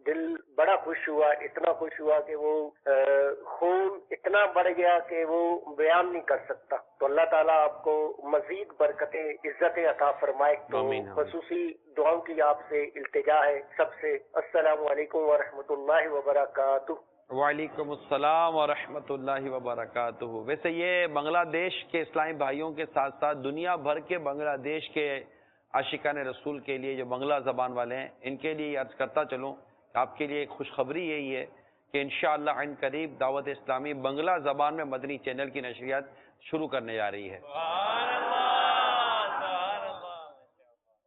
[SPEAKER 14] دل بڑا خوش ہوا. اتنا خوش ہوا کہ وہ خون اتنا بڑھ گیا کہ وہ بیان نہیں کر سکتا. تو اللہ تعالیٰ آپ کو مزید برکتیں عزتیں عطا فرمائے. تو خصوصی دعاؤں کی آپ سے التجا ہے سب سے. السلام علیکم ورحمۃ اللہ وبرکاتہ.
[SPEAKER 3] وعلیکم السلام ورحمۃ اللہ وبرکاتہ. ویسے یہ بنگلہ دیش کے اسلامی بھائیوں کے ساتھ ساتھ دنیا بھر کے بنگلہ دیش کے عاشقان رسول کے لیے جو بنگلہ زبان والے ہیں ان کے لیے عرض کرتا چلوں، آپ کے لیے ایک خوشخبری یہی ہے کہ انشاءاللہ عین قریب دعوت اسلامی بنگلہ زبان میں مدنی چینل کی نشریات شروع کرنے جا رہی ہے.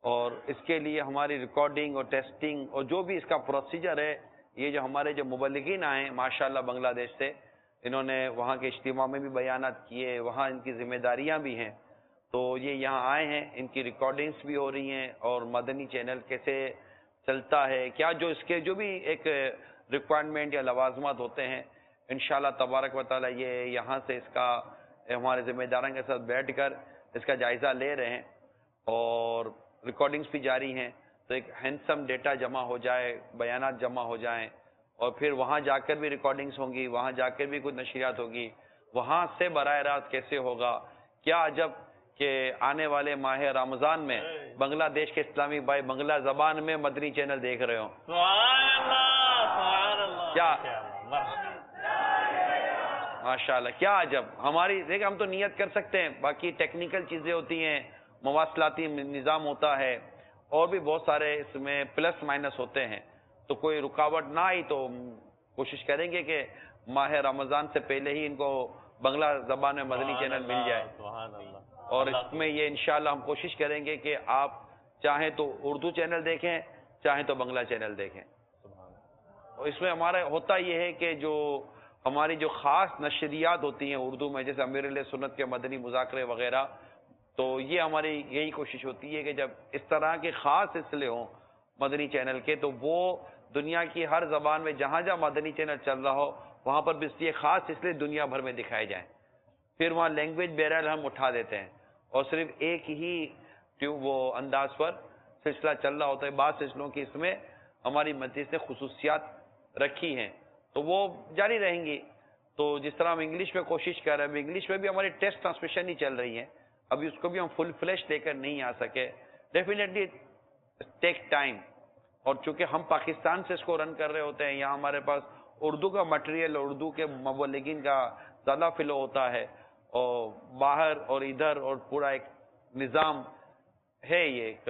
[SPEAKER 3] اور اس کے لیے ہماری ریکارڈنگ اور ٹیسٹنگ اور جو بھی اس کا پروسیجر ہے، یہ جو ہمارے جو مبلغین آئے ہیں ماشاءاللہ بنگلہ دیش سے، انہوں نے وہاں کے اجتماع میں بھی بیانات کیے، وہاں ان کی ذمہ داریاں بھی ہیں. تو یہ یہاں آئے ہیں, ان کی ریکارڈنگز بھی ہو رہی ہیں, اور مدنی چینل کیسے چلتا ہے, کیا جو اس کے جو بھی ایک ریکوائرمنٹ یا لوازمات ہوتے ہیں, انشاءاللہ تبارک و تعالی یہ یہاں سے اس کا ہمارے ذمہ داران کے ساتھ بیٹھ کر اس کا جائزہ لے رہے ہیں, اور ریکارڈنگز بھی جاری ہیں. تو ایک ہینڈسم ڈیٹا جمع ہو جائے, بیانات جمع ہو جائیں, اور پھر وہاں جا کر بھی ریکارڈنگز ہوں گی, وہاں جا کر بھی کچھ نشریات ہوگی, وہاں سے براہ راست کیسے ہوگا. کیا عجب کہ آنے والے ماہ رمضان میں بنگلہ دیش کے اسلامی بھائی بنگلہ زبان میں مدنی چینل دیکھ رہے ہوں. کیا ماشاءاللہ, کیا عجب. ہماری دیکھ, ہم تو نیت کر سکتے ہیں, باقی ٹیکنیکل چیزیں ہوتی ہیں, مواصلاتی نظام ہوتا ہے, اور بھی بہت سارے اس میں پلس مائنس ہوتے ہیں. تو کوئی رکاوٹ نہ آئی تو کوشش کریں گے کہ ماہ رمضان سے پہلے ہی ان کو بنگلہ زبان میں مدنی چینل مل جائے. اور اس میں یہ انشاءاللہ ہم کوشش کریں گے کہ آپ چاہیں تو اردو چینل دیکھیں, چاہیں تو بنگلہ چینل دیکھیں. اور اس میں ہمارا ہوتا یہ ہے کہ جو ہماری جو خاص نشریات ہوتی ہیں اردو میں, جیسے امیر علیہ سنت کے مدنی مذاکرے وغیرہ, تو یہ ہماری یہی کوشش ہوتی ہے کہ جب اس طرح کے خاص سلسلے ہوں مدنی چینل کے, تو وہ دنیا کی ہر زبان میں جہاں جہاں مدنی چینل چل رہا ہو وہاں پر بھی یہ خاص سلسلے دنیا بھر میں دکھائے جائیں. پھر وہاں لینگویج بیرر ہم اٹھا دیتے ہیں, اور صرف ایک ہی وہ انداز پر سلسلہ چل رہا ہوتا ہے. بعض سلسلوں کی اس میں ہماری مجلس نے خصوصیات رکھی ہیں, تو وہ جاری رہیں گی. تو جس طرح ہم انگلش میں کوشش کر رہے ہیں, انگلش میں بھی ہماری ٹیسٹ ٹرانسمیشن ہی چل رہی ہیں, ابھی اس کو بھی ہم فل فلیش لے کر نہیں آ سکے. ڈیفینیٹلی ٹیک ٹائم, اور چونکہ ہم پاکستان سے اس کو رن کر رہے ہوتے ہیں, یہاں ہمارے پاس اردو کا مٹیریل, اردو کے مبلغین کا زیادہ فلو ہوتا ہے, اور باہر اور ادھر اور پورا ایک نظام ہے, یہ ایک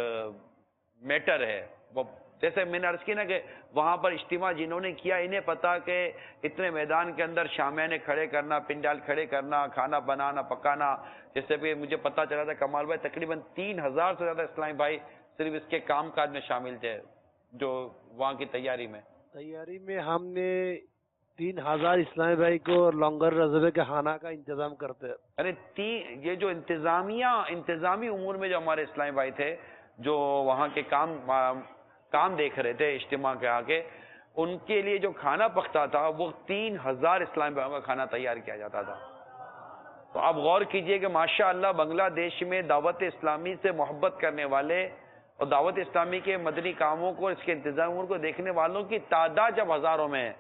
[SPEAKER 3] میٹر ہے. وہ جیسے میں نے عرض کی نا کہ وہاں پر اجتماع جنہوں نے کیا, انہیں پتا کہ اتنے میدان کے اندر شامیانے کھڑے کرنا, پنڈال کھڑے کرنا, کھانا بنانا پکانا, جیسے بھی مجھے پتا چلا تھا کمال بھائی تقریباً 3000 سے زیادہ اسلامی بھائی صرف اس کے کام کاج میں شامل تھے, جو وہاں کی تیاری میں
[SPEAKER 15] ہم نے 3000 اسلامی بھائی کو لانگر رضوے کے خانہ کا انتظام کرتے ہیں.
[SPEAKER 3] ارے یہ جو انتظامی امور میں جو ہمارے اسلامی بھائی تھے, جو وہاں کے کام دیکھ رہے تھے اجتماع کے آگے, ان کے لیے جو کھانا پکتا تھا وہ 3000 اسلامی بھائیوں کا کھانا تیار کیا جاتا تھا. تو آپ غور کیجئے کہ ماشاءاللہ بنگلہ دیش میں دعوت اسلامی سے محبت کرنے والے اور دعوت اسلامی کے مدنی کاموں کو, اس کے انتظاموں کو دیکھنے والوں کی تعداد جب ہزاروں میں ہے,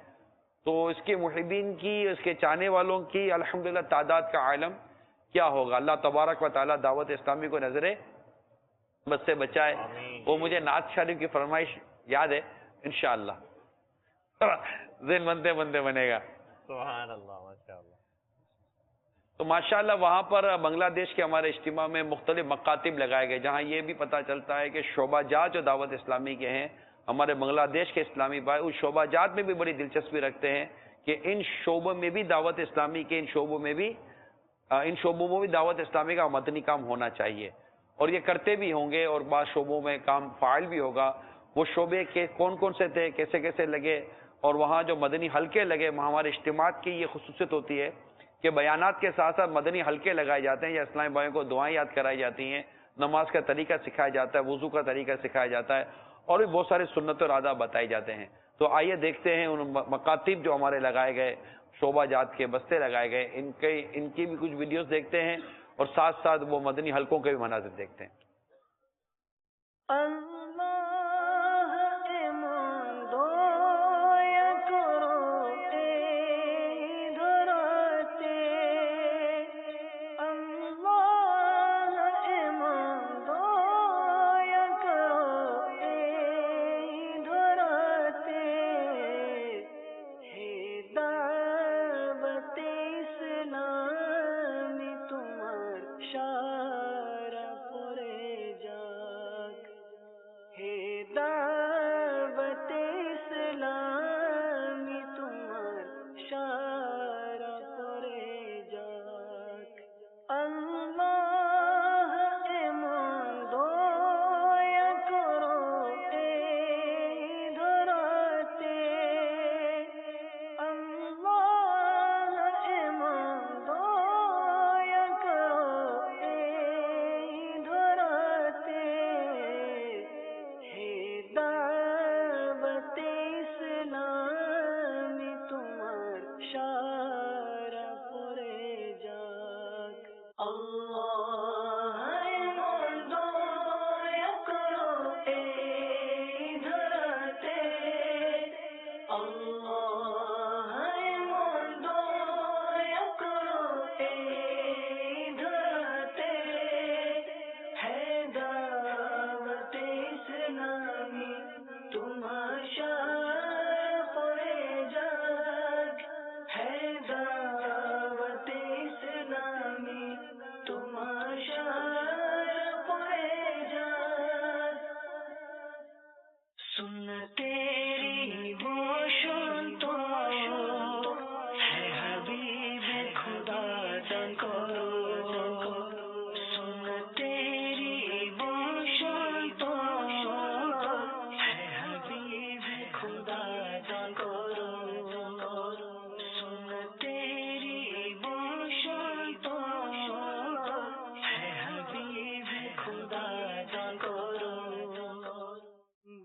[SPEAKER 3] تو اس کے محبین کی, اس کے چاہنے والوں کی الحمدللہ تعداد کا عالم کیا ہوگا. اللہ تبارک و تعالی دعوت اسلامی کو نظرے بس سے بچائے. وہ مجھے نعت شریف کی فرمائش یاد ہے, انشاءاللہ ذہن بنتے بنتے بنے گا.
[SPEAKER 2] سبحان اللہ, ماشاءاللہ.
[SPEAKER 3] تو ماشاءاللہ وہاں پر بنگلہ دیش کے ہمارے اجتماع میں مختلف مکاتب لگائے گئے, جہاں یہ بھی پتہ چلتا ہے کہ شعبہ جات جو دعوت اسلامی کے ہیں, ہمارے بنگلہ دیش کے اسلامی بھائی اس شعبہ جات میں بھی بڑی دلچسپی رکھتے ہیں کہ ان شعبوں میں بھی دعوت اسلامی کے ان شعبوں میں بھی دعوت اسلامی کا مدنی کام ہونا چاہیے, اور یہ کرتے بھی ہوں گے, اور بعض شعبوں میں کام فعال بھی ہوگا. وہ شعبے کے کون کون سے تھے, کیسے کیسے لگے, اور وہاں جو مدنی حلقے لگے, ہمارے اجتماعات کی یہ خصوصیت ہوتی ہے کہ بیانات کے ساتھ ساتھ مدنی حلقے لگائے جاتے ہیں, یا اسلامی بھائیوں کو دعائیں یاد کرائی جاتی ہیں, نماز کا طریقہ سکھایا جاتا ہے, وضو کا طریقہ سکھایا جاتا ہے, اور بھی بہت سارے سنت اور آداب بتائے جاتے ہیں. تو آئیے دیکھتے ہیں ان مکاتب جو ہمارے لگائے گئے, شعبہ جات کے بستے لگائے گئے, ان کی بھی کچھ ویڈیوز دیکھتے ہیں, اور ساتھ ساتھ وہ مدنی حلقوں کے بھی مناظر دیکھتے ہیں.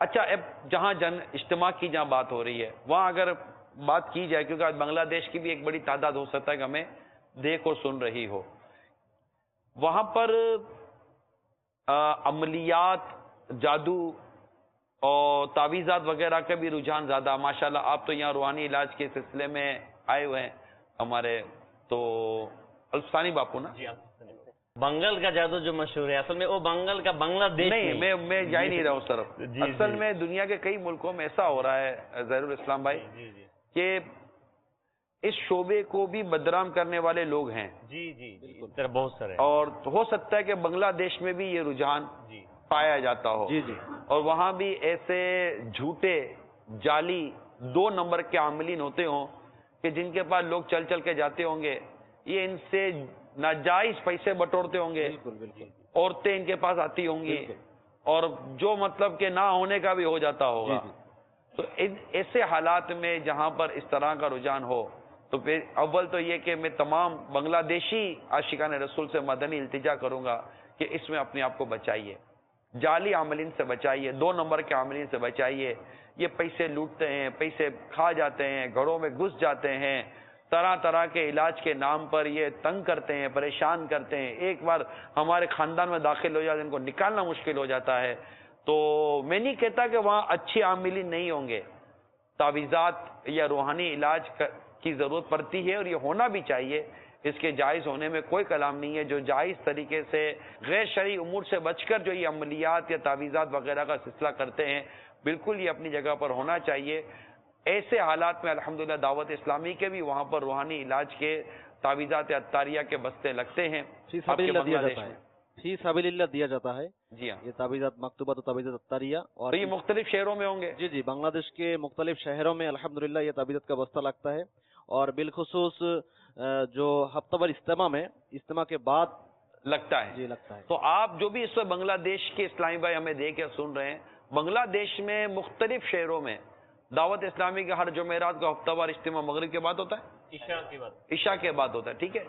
[SPEAKER 3] اچھا اب جہاں اجتماع کی جہاں بات ہو رہی ہے وہاں اگر بات کی جائے، کیونکہ آج بنگلہ دیش کی بھی ایک بڑی تعداد ہو سکتا ہے کہ ہمیں دیکھ اور سن رہی ہو، وہاں پر عملیات، جادو اور تعویذات وغیرہ کا بھی رجحان زیادہ. ماشاءاللہ آپ تو یہاں روحانی علاج کے سلسلے میں آئے ہوئے ہیں ہمارے تو الفسانی باپو نا
[SPEAKER 16] جی. بنگال کا جادو جو مشہور ہے اصل میں وہ بنگال کا بنگلہ دیش
[SPEAKER 3] نہیں، میں جا ہی نہیں رہا ہوں سر. اصل میں دنیا کے کئی ملکوں میں ایسا ہو رہا ہے ظاہر الاسلام بھائی کہ اس شعبے کو بھی بدنام کرنے والے لوگ ہیں.
[SPEAKER 16] جی جی بالکل بہت سارے،
[SPEAKER 3] اور ہو سکتا ہے کہ بنگلہ دیش میں بھی یہ رجحان پایا جاتا ہو.
[SPEAKER 15] جی جی.
[SPEAKER 3] اور وہاں بھی ایسے جھوٹے جعلی 2 نمبر کے عاملین ہوتے ہوں کہ جن کے پاس لوگ چل چل کے جاتے ہوں گے، یہ ان سے ناجائز پیسے بٹورتے ہوں گے. عورتیں ان کے پاس آتی ہوں گی اور جو مطلب کہ نہ ہونے کا بھی ہو جاتا ہوگا. تو ایسے حالات میں جہاں پر اس طرح کا رجحان ہو تو پھر اول تو یہ کہ میں تمام بنگلہ دیشی عاشقان رسول سے مدنی التجا کروں گا کہ اس میں اپنے آپ کو بچائیے، جعلی عاملین سے بچائیے، 2 نمبر کے عاملین سے بچائیے. یہ پیسے لوٹتے ہیں، پیسے کھا جاتے ہیں، گھروں میں گھس جاتے ہیں، طرح طرح کے علاج کے نام پر یہ تنگ کرتے ہیں، پریشان کرتے ہیں. ایک بار ہمارے خاندان میں داخل ہو جاتے ہیں ان کو نکالنا مشکل ہو جاتا ہے. تو میں نہیں کہتا کہ وہاں اچھی عاملین نہیں ہوں گے، تعویذات یا روحانی علاج کی ضرورت پڑتی ہے اور یہ ہونا بھی چاہیے. اس کے جائز ہونے میں کوئی کلام نہیں ہے. جو جائز طریقے سے غیر شرعی امور سے بچ کر جو یہ عملیات یا تعویذات وغیرہ کا سلسلہ کرتے ہیں بالکل یہ اپنی جگہ پر ہونا چاہیے. ایسے حالات میں الحمدللہ دعوت اسلامی کے بھی وہاں پر روحانی علاج کے تعویذات عطاریہ کے بستے لگتے ہیں.
[SPEAKER 17] فی سبیل اللہ دیا جاتا ہے.
[SPEAKER 3] جی ہاں،
[SPEAKER 17] یہ تعویذات مکتوبات و تعویذات عطاریہ اور
[SPEAKER 3] یہ مختلف شہروں میں ہوں گے.
[SPEAKER 17] جی جی، بنگلہ دیش کے مختلف شہروں میں الحمدللہ یہ تعویذات کا بستہ لگتا ہے. اور بالخصوص جو ہفتہ وار اجتماع کے بعد
[SPEAKER 3] لگتا ہے.
[SPEAKER 17] جی لگتا ہے.
[SPEAKER 3] تو آپ جو بھی اس وقت بنگلہ دیش کے اسلامی بھائی ہمیں دیکھ کے سن رہے ہیں، بنگلہ دیش میں مختلف شہروں میں دعوت اسلامی کے ہر جمعرات کو ہفتہ وار اجتماع مغرب کے بعد ہوتا ہے، عشاء کے بعد ہوتا ہے. ٹھیک ہے،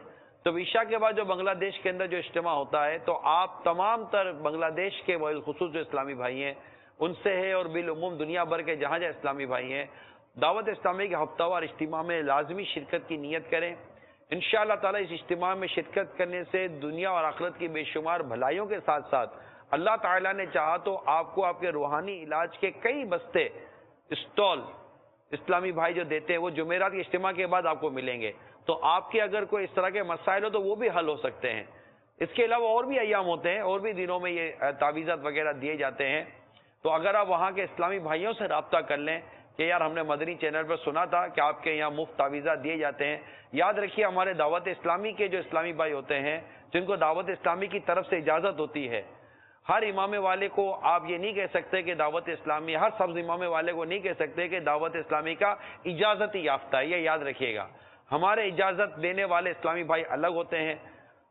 [SPEAKER 3] تو عشاء کے بعد جو بنگلہ دیش کے اندر جو اجتماع ہوتا ہے تو آپ تمام تر بنگلہ دیش کے خصوص جو اسلامی بھائی ہیں ان سے ہے اور بالعموم دنیا بھر کے جہاں جہاں اسلامی بھائی ہیں دعوت اسلامی کے ہفتہ وار اجتماع میں لازمی شرکت کی نیت کریں. انشاءاللہ تعالی اس اجتماع میں شرکت کرنے سے دنیا اور آخرت کی بے شمار بھلائیوں کے ساتھ ساتھ اللہ تعالیٰ نے چاہا تو آپ کو آپ کے روحانی علاج کے کئی بستے اسٹال اسلامی بھائی جو دیتے ہیں وہ جمعرات کے اجتماع کے بعد آپ کو ملیں گے. تو آپ کے اگر کوئی اس طرح کے مسائل ہو تو وہ بھی حل ہو سکتے ہیں. اس کے علاوہ اور بھی ایام ہوتے ہیں، اور بھی دنوں میں یہ تعویذات وغیرہ دیے جاتے ہیں. تو اگر آپ وہاں کے اسلامی بھائیوں سے رابطہ کر لیں کہ یار ہم نے مدنی چینل پر سنا تھا کہ آپ کے یہاں مفت تعویذات دیے جاتے ہیں. یاد رکھیے ہمارے دعوت اسلامی کے جو اسلامی بھائی ہوتے ہیں جن کو دعوت اسلامی کی طرف سے اجازت ہوتی ہے، ہر امام والے کو آپ یہ نہیں کہہ سکتے کہ دعوت اسلامی، ہر سبز امام والے کو نہیں کہہ سکتے کہ دعوت اسلامی کا اجازت ہی یافتہ ہے. یہ یاد رکھیے گا. ہمارے اجازت دینے والے اسلامی بھائی الگ ہوتے ہیں،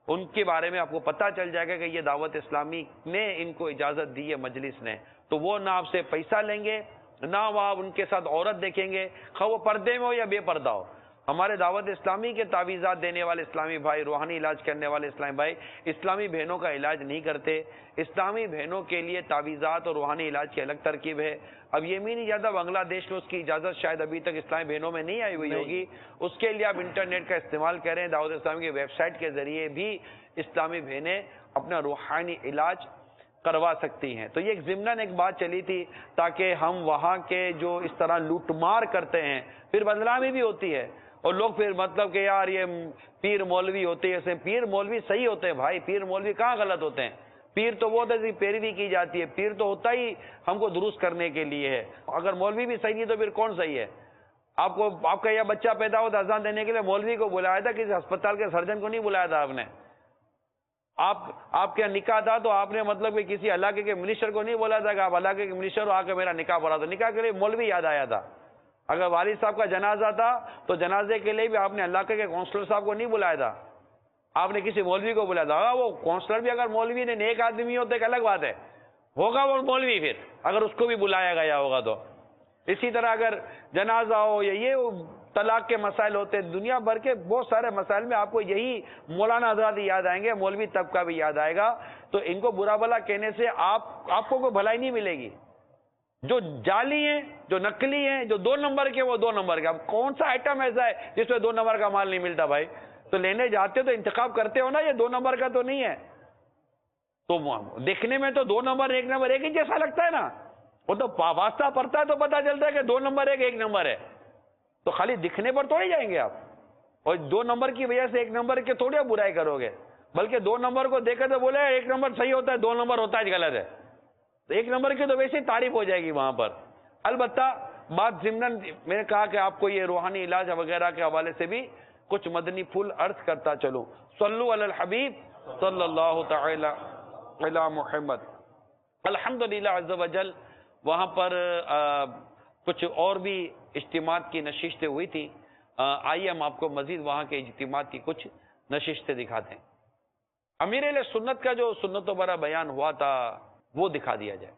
[SPEAKER 3] ان کے بارے میں آپ کو پتہ چل جائے گا کہ یہ دعوت اسلامی نے ان کو اجازت دی ہے مجلس نے. تو وہ نہ آپ سے پیسہ لیں گے، نہ وہ آپ ان کے ساتھ عورت دیکھیں گے، خواہ وہ پردے میں ہو یا بے پردہ ہو. ہمارے دعوت اسلامی کے تعویذات دینے والے اسلامی بھائی، روحانی علاج کرنے والے اسلامی بھائی اسلامی بہنوں کا علاج نہیں کرتے. اسلامی بہنوں کے لیے تعویذات اور روحانی علاج کی الگ ترکیب ہے. اب یہ بھی نہیں جاتا بنگلہ دیش میں اس کی اجازت شاید ابھی تک اسلامی بہنوں میں نہیں آئی ہوئی ہوگی. اس کے لیے آپ انٹرنیٹ کا استعمال کریں. دعوت اسلامی کی ویب سائٹ کے ذریعے بھی اسلامی بہنیں اپنا روحانی علاج کروا سکتی ہیں. تو یہ ایک ضمناً ایک بات چلی تھی تاکہ ہم وہاں کے جو اس طرح لوٹ مار کرتے ہیں پھر بدنامی بھی ہوتی ہے اور لوگ پھر مطلب کہ یار یہ پیر مولوی ہوتے ہیں. پیر مولوی صحیح ہوتے ہیں بھائی، پیر مولوی کہاں غلط ہوتے ہیں؟ پیر تو وہ ہوتا ہے پیروی کی جاتی ہے. پیر تو ہوتا ہی ہم کو درست کرنے کے لیے ہے. اگر مولوی بھی صحیح نہیں تو پھر کون صحیح ہے؟ آپ کا یہ بچہ پیدا ہوا تھا اذان دینے کے لیے مولوی کو بلایا تھا، کسی ہسپتال کے سرجن کو نہیں بلایا تھا آپ نے. آپ کے نکاح تھا تو آپ نے مطلب کہ کسی علاقے کے منسٹر کو نہیں بولا تھا کہ آپ علاقے کے منسٹر ہو، آ کے میرا نکاح پڑھا. تو نکاح کے لیے مولوی یاد آیا تھا. اگر والد صاحب کا جنازہ تھا تو جنازے کے لیے بھی آپ نے علاقے کے کونسلر صاحب کو نہیں بلایا تھا، آپ نے کسی مولوی کو بلایا تھا. وہ کونسلر بھی اگر مولوی نے نیک آدمی ہوتا ایک الگ بات ہے، ہوگا وہ مولوی پھر اگر اس کو بھی بلایا گیا ہوگا تو. اسی طرح اگر جنازہ ہو یا یہ طلاق کے مسائل ہوتے ہیں، دنیا بھر کے بہت سارے مسائل میں آپ کو یہی مولانا حضرات یاد آئیں گے، مولوی طبقہ بھی یاد آئے گا. تو ان کو برا بھلا کہنے سے آپ کو کوئی بھلائی نہیں ملے گی. جو جعلی ہیں، جو نقلی ہیں، جو 2 نمبر کے وہ 2 نمبر کے. اب کون سا آئٹم ایسا ہے جس میں 2 نمبر کا مال نہیں ملتا بھائی؟ تو لینے جاتے تو انتخاب کرتے ہو نا، یہ 2 نمبر کا تو نہیں ہے. تو دیکھنے میں تو 2 نمبر 1 نمبر ایک ہی جیسا لگتا ہے نا. وہ تو واسطہ پڑتا ہے تو پتا چلتا ہے کہ 2 نمبر 1 نمبر ہے. تو خالی دکھنے پر تھوڑی جائیں گے آپ، اور 2 نمبر کی وجہ سے 1 نمبر کے تھوڑی برائی کرو گے، بلکہ 2 نمبر کو دیکھے تو بولے 1 نمبر صحیح ہوتا ہے، 2 نمبر ہوتا ہے غلط ہے. تو 1 نمبر کی تو ویسے ہی تعریف ہو جائے گی وہاں پر. البتہ بات ضمناً میں نے کہا کہ آپ کو یہ روحانی علاج وغیرہ کے حوالے سے بھی کچھ مدنی پھول عرض کرتا چلوں. صلو علی الحبیب صلی اللہ تعالی علی محمد. الحمدللہ عز وجل وہاں پر کچھ اور بھی اجتماعات کی نشستیں ہوئی تھی. آئیے ہم آپ کو مزید وہاں کے اجتماعات کی کچھ نشستیں دکھاتے ہیں. امیر اہل سنت کا جو سنت و برا بیان ہوا تھا وہ دکھا دیا جائے.